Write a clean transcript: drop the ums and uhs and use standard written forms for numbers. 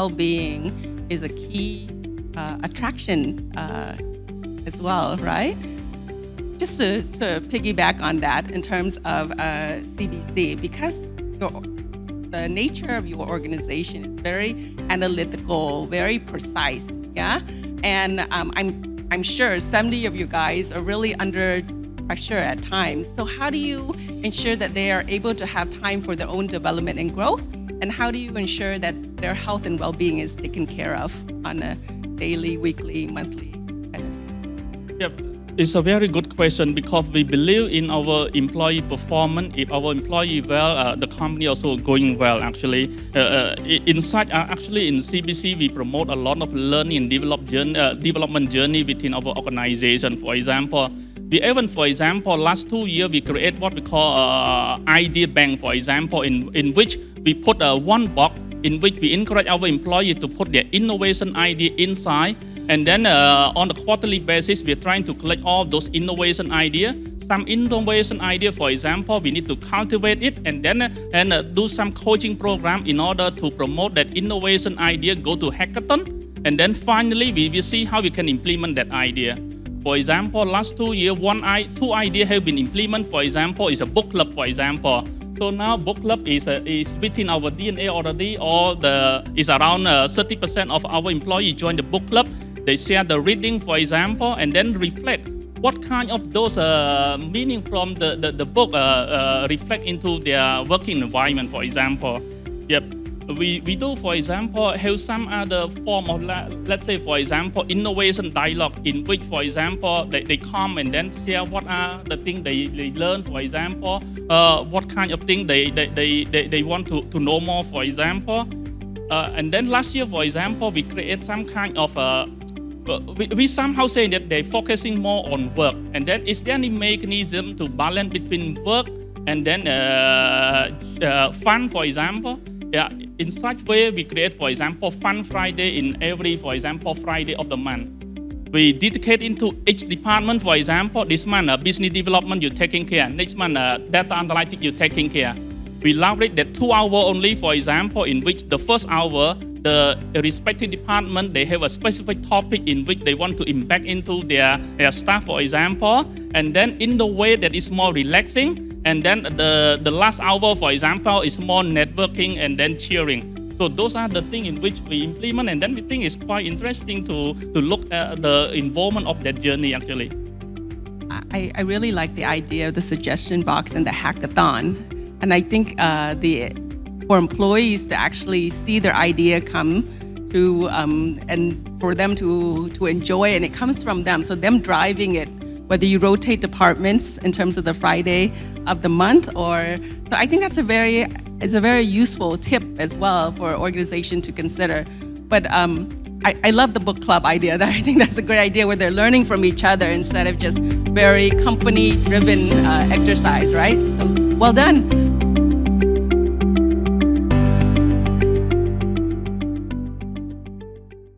well-being is a key attraction as well, right? Just to piggyback on that in terms of CBC, because the nature of your organization is very analytical, very precise, yeah? And I'm sure 70 of you guys are really under pressure at times. So how do you ensure that they are able to have time for their own development and growth? And how do you ensure that their health and well-being is taken care of on a daily, weekly, monthly kind of? Yep. It's a very good question because we believe in our employee performance. If our employee well, the company also going well. Actually, actually in CBC we promote a lot of learning and development journey within our organization. For example, last 2 years we create what we call idea bank. For example, in which we put one box in which we encourage our employee to put their innovation idea inside. And then on a quarterly basis, we're trying to collect all those innovation ideas. Some innovation idea, for example, we need to cultivate it and then do some coaching program in order to promote that innovation idea, go to hackathon. And then finally, we will see how we can implement that idea. For example, last 2 years, two ideas have been implemented. For example, is a book club, for example. So now book club is within our DNA already. Is around 30% of our employees join the book club. They share the reading, for example, and then reflect what kind of those meaning from the book reflect into their working environment, for example. Yep. We do, for example, have some other form of, let's say, for example, innovation dialogue in which, for example, they come and then share what are the things they learn, for example, what kind of thing they want to know more, for example. And then last year, for example, we create some kind of we somehow say that they're focusing more on work. And then is there any mechanism to balance between work and then fun, for example? Yeah, in such way, we create, for example, Fun Friday in every, for example, Friday of the month. We dedicate into each department, for example, this month, business development, you're taking care. Next month, data analytics, you're taking care. We leverage that 2 hours only, for example, in which the first hour, the respective department, they have a specific topic in which they want to impact into their staff, for example, and then in the way that is more relaxing, and then the last hour, for example, is more networking and then cheering. So those are the things in which we implement, and then we think it's quite interesting to look at the involvement of that journey, actually. I really like the idea of the suggestion box and the hackathon. And I think for employees to actually see their idea come to and for them to enjoy, and it comes from them. So them driving it, whether you rotate departments in terms of the Friday of the month, so I think that's a very useful tip as well for an organization to consider. But I love the book club idea. I think that's a great idea where they're learning from each other instead of just very company-driven exercise, right? So well done.